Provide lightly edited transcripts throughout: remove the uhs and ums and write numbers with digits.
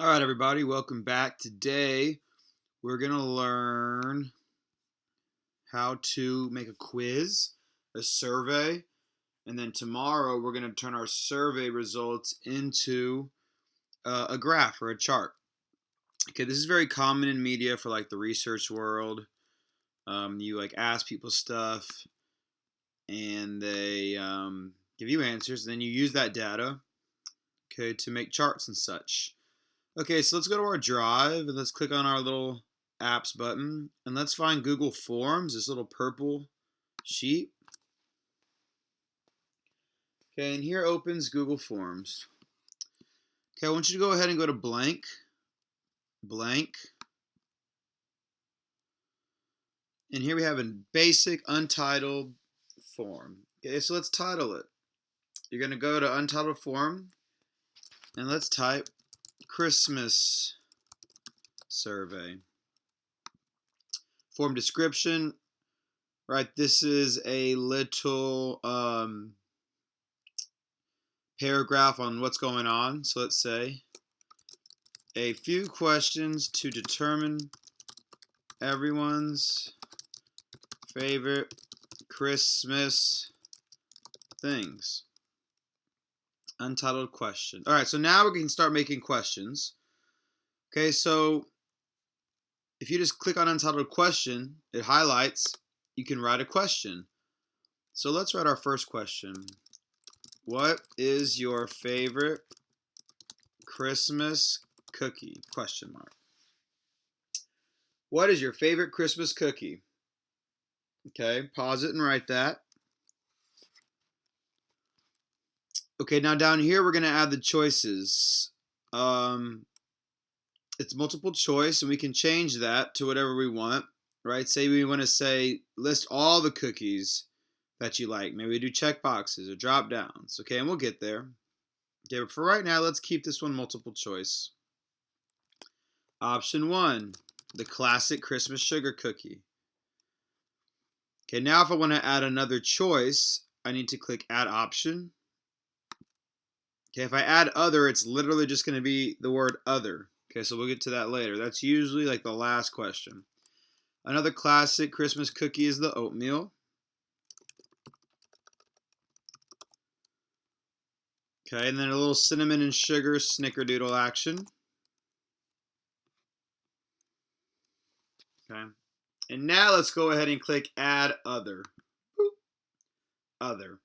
All right, everybody, welcome back. Today, we're going to learn how to make a quiz, a survey, and then tomorrow we're going to turn our survey results into a graph or a chart. Okay, this is very common in media for like the research world. You like ask people stuff and they give you answers, and then you use that data, okay, to make charts and such. Okay, so let's go to our drive and let's click on our little apps button and let's find Google Forms, this little purple sheet. Okay, and here opens Google Forms. Okay, I want you to go ahead and go to blank, blank. And here we have a basic untitled form. Okay, so let's title it. You're going to go to untitled form and let's type Christmas survey. Form description, right? This is a little paragraph on what's going on. So let's say a few questions to determine everyone's favorite Christmas things. Untitled question. All right, so now we can start making questions. Okay, so if you just click on untitled question, it highlights, you can write a question. So let's write our first question. What is your favorite Christmas cookie? Question mark. What is your favorite Christmas cookie? Okay, pause it and write that. Okay, now down here we're going to add the choices. It's multiple choice, and we can change that to whatever we want, right? Say we want to say list all the cookies that you like. Maybe we do check boxes or drop downs. Okay, and we'll get there. Okay, but for right now, let's keep this one multiple choice. Option 1, the classic Christmas sugar cookie. Okay, now if I want to add another choice, I need to click add option. Okay, if I add other, it's literally just going to be the word other. Okay, so we'll get to that later. That's usually like the last question. Another classic Christmas cookie is the oatmeal. Okay, and then a little cinnamon and sugar snickerdoodle action. Okay, and now let's go ahead and click add other. Boop. Other.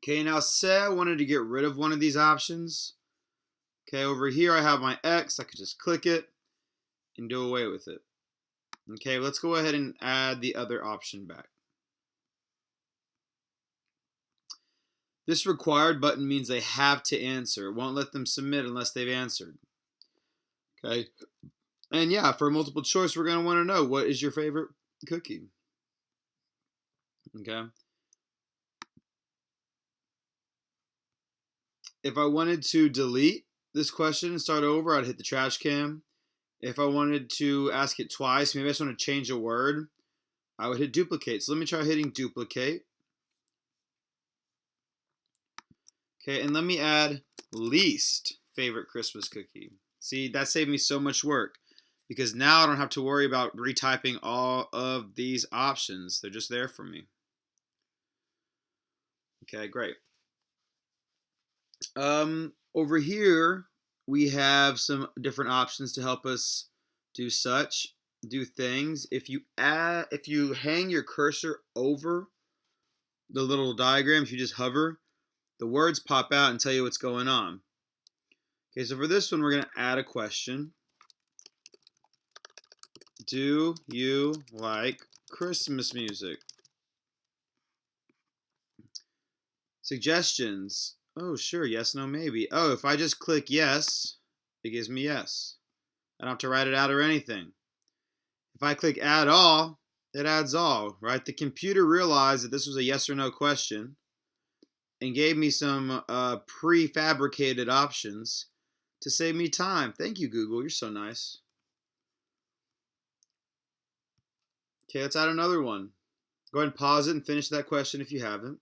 Okay, now say I wanted to get rid of one of these options. Okay, over here I have my X. I could just click it and do away with it. Okay, let's go ahead and add the other option back. This required button means they have to answer. It won't let them submit unless they've answered. Okay, and yeah, for multiple choice, we're going to want to know, what is your favorite cookie? Okay. If I wanted to delete this question and start over, I'd hit the trash can. If I wanted to ask it twice, maybe I just want to change a word, I would hit duplicate. So let me try hitting duplicate. Okay, and let me add least favorite Christmas cookie. See, that saved me so much work because now I don't have to worry about retyping all of these options. They're just there for me. Okay, great. Over here, we have some different options to help us do things. If you hang your cursor over the little diagram, if you just hover, the words pop out and tell you what's going on. Okay, so for this one, we're going to add a question. Do you like Christmas music? Suggestions. Oh, sure, yes, no, maybe. Oh, if I just click yes, it gives me yes. I don't have to write it out or anything. If I click add all, it adds all, right? The computer realized that this was a yes or no question and gave me some prefabricated options to save me time. Thank you, Google. You're so nice. Okay, let's add another one. Go ahead and pause it and finish that question if you haven't.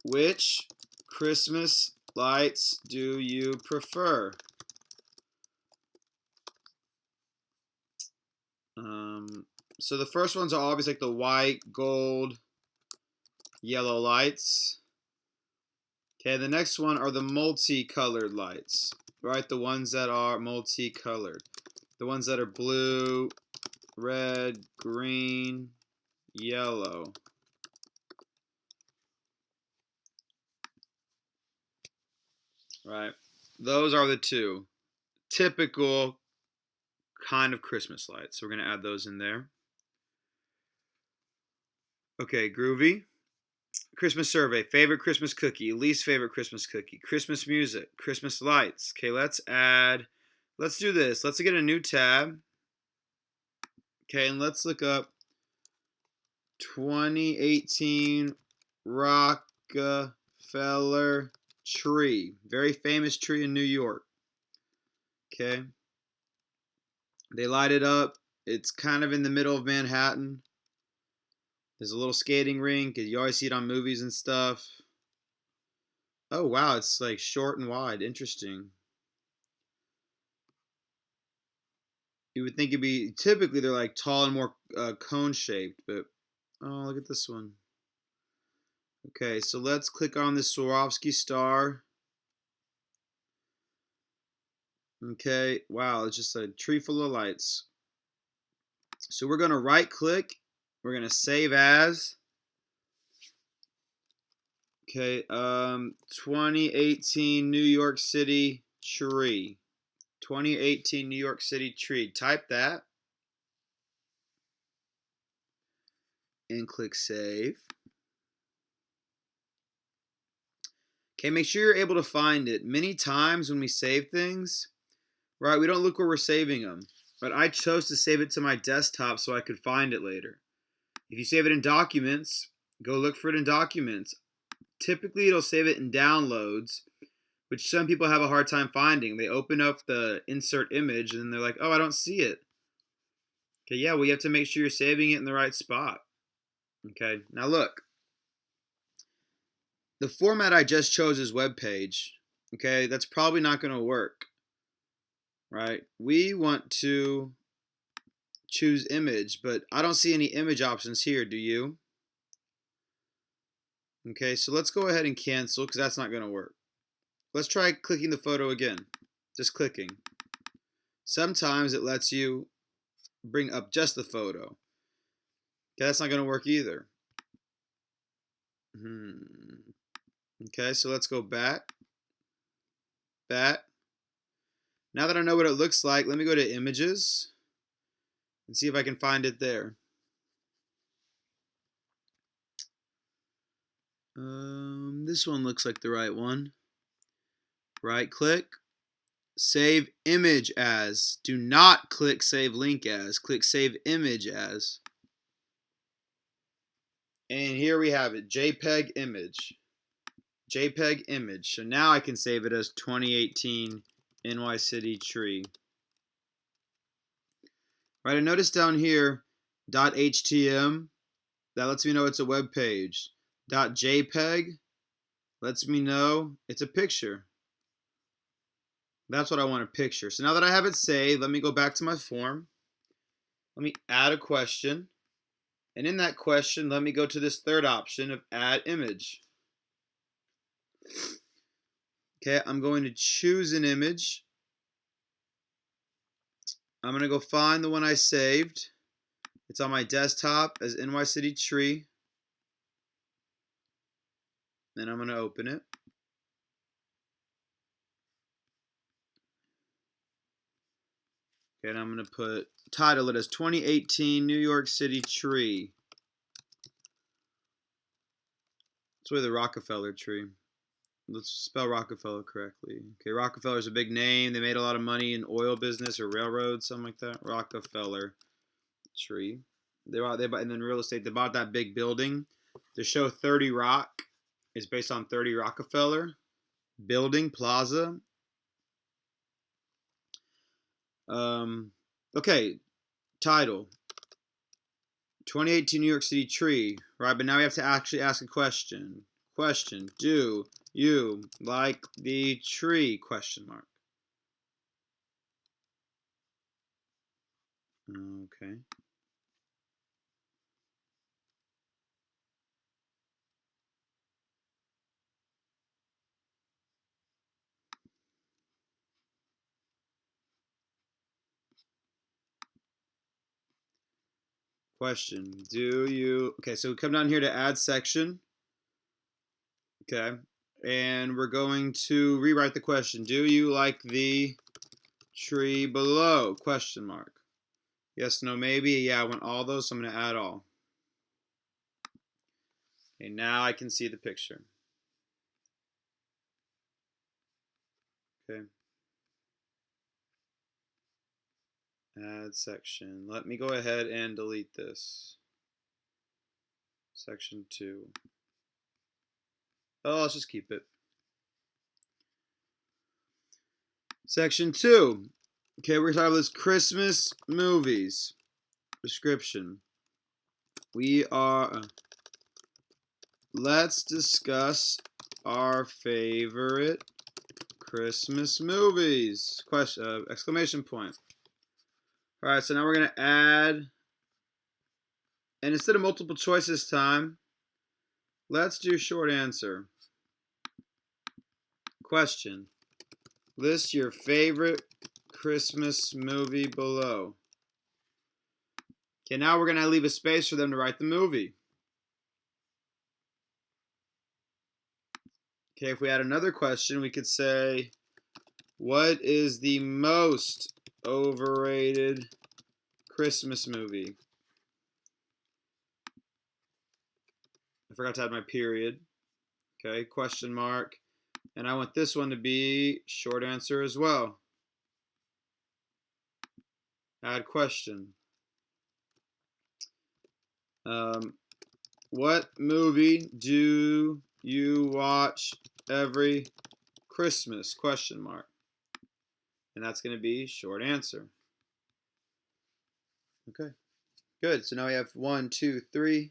Which Christmas lights do you prefer? So the first ones are obviously like the white, gold, yellow lights. Okay, the next one are the multicolored lights, right? The ones that are multicolored. The ones that are blue, red, green, yellow. Right? Those are the two typical kind of Christmas lights. So we're going to add those in there. Okay, groovy. Christmas survey. Favorite Christmas cookie. Least favorite Christmas cookie. Christmas music. Christmas lights. Okay, let's do this. Let's get a new tab. Okay, and let's look up 2018 Rockefeller tree. Very famous tree in New York. Okay. They light it up. It's kind of in the middle of Manhattan. There's a little skating rink. You always see it on movies and stuff. Oh, wow. It's like short and wide. Interesting. You would think it'd be, typically they're like tall and more cone shaped, but oh, look at this one. Okay, so let's click on this Swarovski star. Okay, wow, it's just a tree full of lights. So we're going to right click. We're going to save as. Okay, 2018 New York City tree. 2018 New York City tree. Type that. And click save. Okay, make sure you're able to find it. Many times when we save things, right, we don't look where we're saving them. But I chose to save it to my desktop so I could find it later. If you save it in documents, go look for it in documents. Typically, it'll save it in downloads, which some people have a hard time finding. They open up the insert image and they're like, oh, I don't see it. Okay, yeah, well, you have to make sure you're saving it in the right spot. Okay, now look. The format I just chose is web page. Okay, that's probably not going to work. Right? We want to choose image, but I don't see any image options here. Do you? Okay, so let's go ahead and cancel because that's not going to work. Let's try clicking the photo again. Just clicking. Sometimes it lets you bring up just the photo. Okay, that's not going to work either. Okay, so let's go back. Back. Now that I know what it looks like, let me go to images and see if I can find it there. This one looks like the right one. Right click. Save image as. Do not click save link as. Click save image as. And here we have it. JPEG image. JPEG image. So now I can save it as 2018 NY City tree. Right, I notice down here .htm. That lets me know it's a web page. .jpeg lets me know it's a picture. That's what I want, a picture. So now that I have it saved, let me go back to my form. Let me add a question. And in that question, let me go to this third option of add image. Okay, I'm going to choose an image. I'm going to go find the one I saved. It's on my desktop as NY City tree. Then I'm going to open it. Okay, and I'm going to title it as 2018 New York City tree. It's really the Rockefeller tree. Let's spell Rockefeller correctly. Okay, Rockefeller's a big name. They made a lot of money in oil business or railroads, something like that. Rockefeller tree. And then real estate. They bought that big building. The show 30 Rock is based on 30 Rockefeller building plaza. Okay, title 2018 New York City tree. Right, but now we have to actually ask a question. Question: do you like the tree? Question mark. Okay. Question. Do you... Okay, so we come down here to add section. Okay. And we're going to rewrite the question. Do you like the tree below? Question mark. Yes, no, maybe. Yeah, I want all those, so I'm going to add all. Okay, now I can see the picture. Okay. Add section. Let me go ahead and delete this. Section 2. Oh, let's just keep it. Section 2. Okay, we're talking about this Christmas movies. Description. Let's discuss our favorite Christmas movies. Question, exclamation point. All right, so now we're going to add, and instead of multiple choice this time, let's do short answer. Question. List your favorite Christmas movie below. Okay, now we're going to leave a space for them to write the movie. Okay, if we add another question, we could say, what is the most overrated Christmas movie? I forgot to add my period. Okay, question mark. And I want this one to be short answer as well. Add question. What movie do you watch every Christmas? Question mark. And that's going to be short answer. Okay, good. So now we have 1, 2, 3.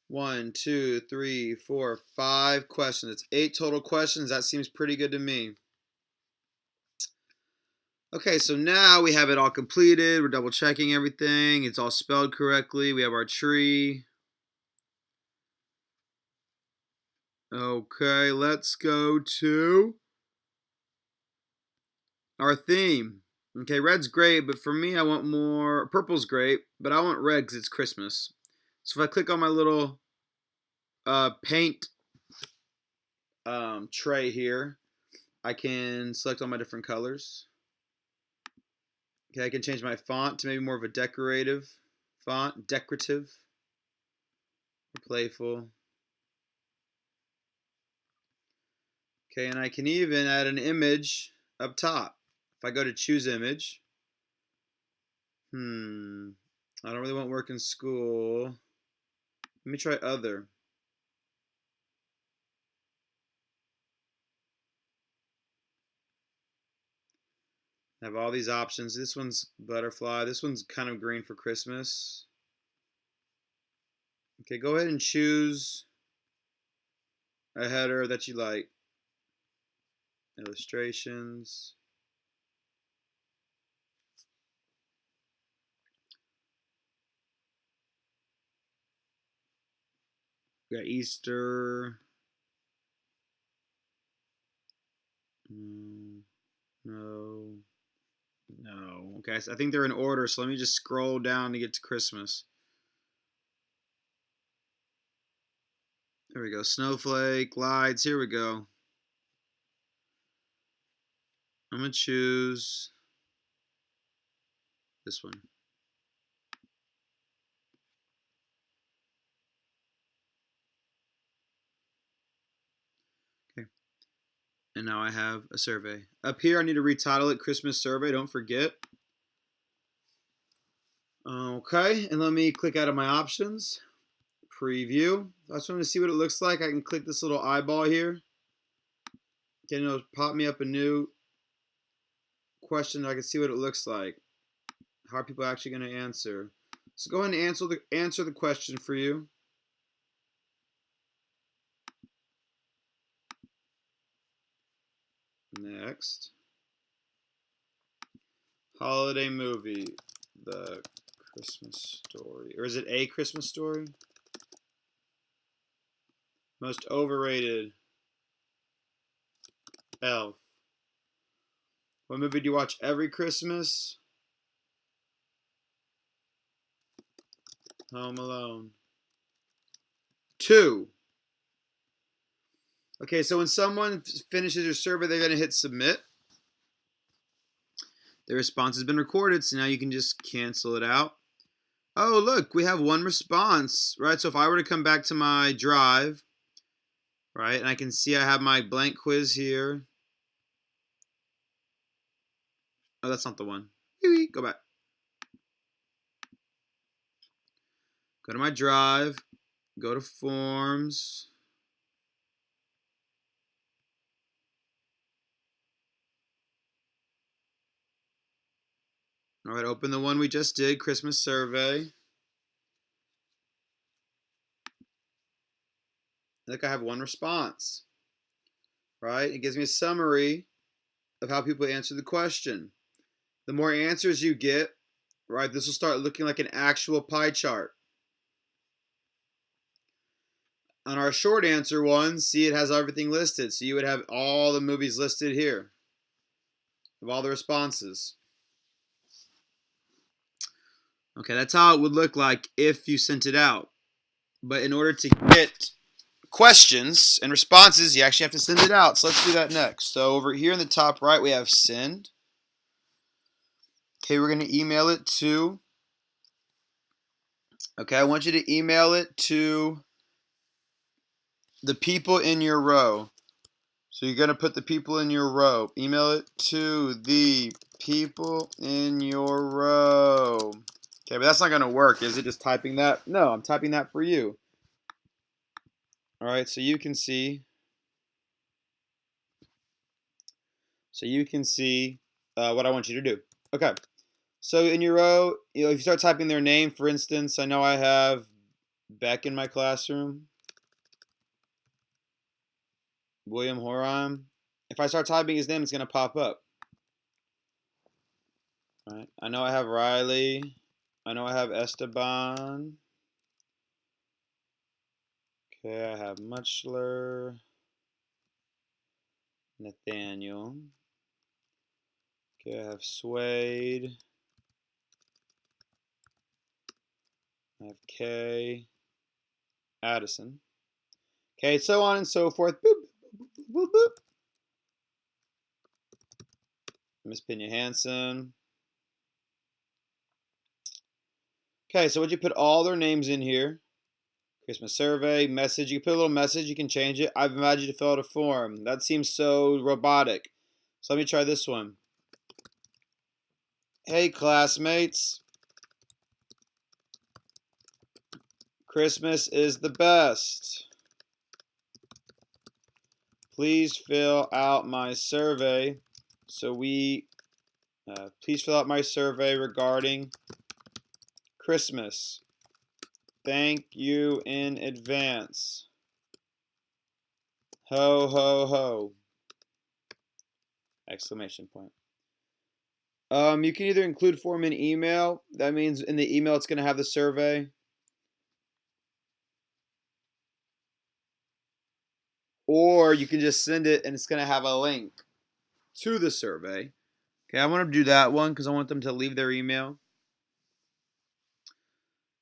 1, 2, 3, 4, 5 questions. It's 8 total questions. That seems pretty good to me. Okay, so now we have it all completed. We're double checking everything. It's all spelled correctly. We have our tree. Okay, let's go to our theme. Okay, red's great, but for me, I want more. Purple's great, but I want red because it's Christmas. So if I click on my little paint tray here, I can select all my different colors. Okay, I can change my font to maybe more of a decorative font, decorative, playful. Okay, and I can even add an image up top. If I go to choose image, I don't really want work in school. Let me try other. I have all these options. This one's butterfly. This one's kind of green for Christmas. Okay, go ahead and choose a header that you like. Illustrations. We got Easter. No. No. Okay, so I think they're in order, so let me just scroll down to get to Christmas. There we go. Snowflake, glides. Here we go. I'm going to choose this one. Okay. And now I have a survey. Up here, I need to retitle it Christmas Survey. Don't forget. Okay, and let me click out of my options. Preview. I just want to see what it looks like. I can click this little eyeball here. Okay, it'll pop me up a new question. I can see what it looks like. How are people actually going to answer? So go ahead and answer the question for you. Next. Holiday movie. The Christmas Story. Or is it A Christmas Story? Most overrated. Elf. What movie do you watch every Christmas? Home Alone. 2. Okay, so when someone finishes their survey, they're going to hit submit. The response has been recorded, so now you can just cancel it out. Oh, look, we have one response, right? So if I were to come back to my drive, right, and I can see I have my blank quiz here. Oh, that's not the one. Go back. Go to my drive. Go to forms. All right, open the one we just did, Christmas survey. Look, I have one response, right? It gives me a summary of how people answer the question. The more answers you get, right, this will start looking like an actual pie chart. On our short answer one, see, it has everything listed. So you would have all the movies listed here of all the responses. Okay, that's how it would look like if you sent it out. But in order to get questions and responses, you actually have to send it out. So let's do that next. So over here in the top right, we have send. Okay, we're going to email it to, okay, I want you to email it to the people in your row. So you're going to put the people in your row. Email it to the people in your row. Okay, but that's not going to work. Is it just typing that? No, I'm typing that for you. All right, so you can see. What I want you to do. Okay, so in your row, if you start typing their name, for instance, I know I have Beck in my classroom. William Horan. If I start typing his name, it's going to pop up. All right, I know I have Riley. I know I have Esteban. Okay, I have Muchler. Nathaniel. Okay, I have Swade. I have Kay. Addison. Okay, so on and so forth. Boop, boop, boop, boop. Miss Pena Hansen. Okay, so would you put all their names in here? Christmas survey, message. You can put a little message. You can change it. I've invited you to fill out a form. That seems so robotic. So let me try this one. Hey, classmates. Christmas is the best. Please fill out my survey. Please fill out my survey regarding Christmas. Thank you in advance. Ho, ho, ho. Exclamation point. You can either include form in email. That means in the email it's going to have the survey. Or you can just send it and it's going to have a link to the survey. Okay, I want to do that one because I want them to leave their email.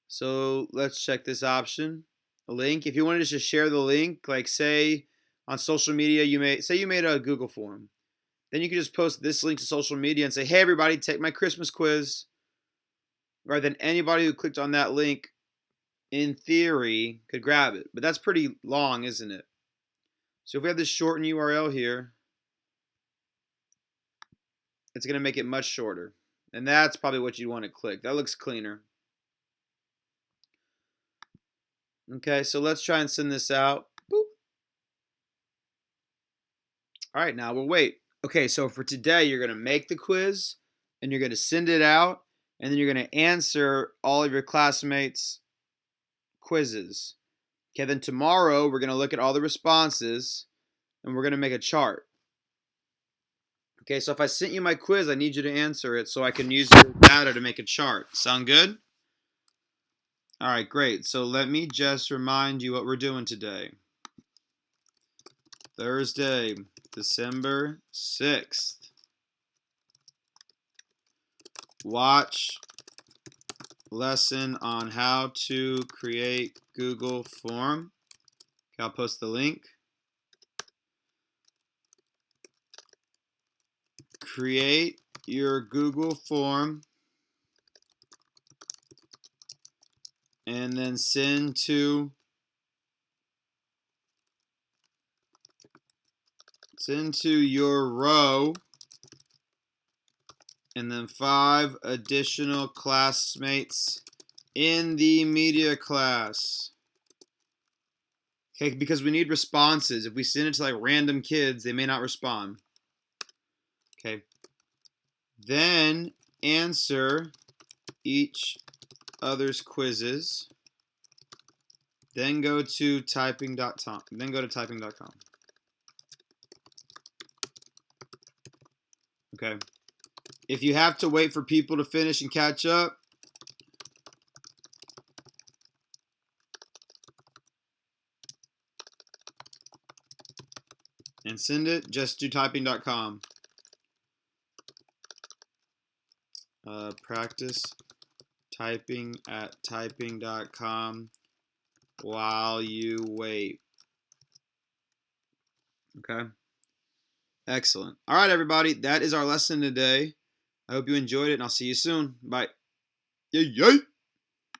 So let's check this option. A link. If you wanted to just share the link, like say on social media, you made a Google form. Then you can just post this link to social media and say, hey everybody, take my Christmas quiz. Right, then anybody who clicked on that link, in theory, could grab it. But that's pretty long, isn't it? So if we have this shortened URL here, it's going to make it much shorter. And that's probably what you want to click. That looks cleaner. Okay, so let's try and send this out. Boop. All right, now we'll wait. Okay, so for today, you're going to make the quiz, and you're going to send it out, and then you're going to answer all of your classmates' quizzes. Okay, then tomorrow, we're going to look at all the responses, and we're going to make a chart. Okay, so if I sent you my quiz, I need you to answer it so I can use your data to make a chart. Sound good? All right, great. So let me just remind you what we're doing today. Thursday, December 6th. Watch lesson on how to create Google form. Okay, I'll post the link. Create your Google form and then send to your row and then 5 additional classmates in the media class. Okay, because we need responses. If we send it to like random kids, they may not respond. Okay. Then answer each other's quizzes. Then go to typing.com. Okay. If you have to wait for people to finish and catch up, and send it, just do typing.com. Practice typing at typing.com while you wait. Okay. Excellent. All right, everybody. That is our lesson today. I hope you enjoyed it, and I'll see you soon. Bye. Yay, yay.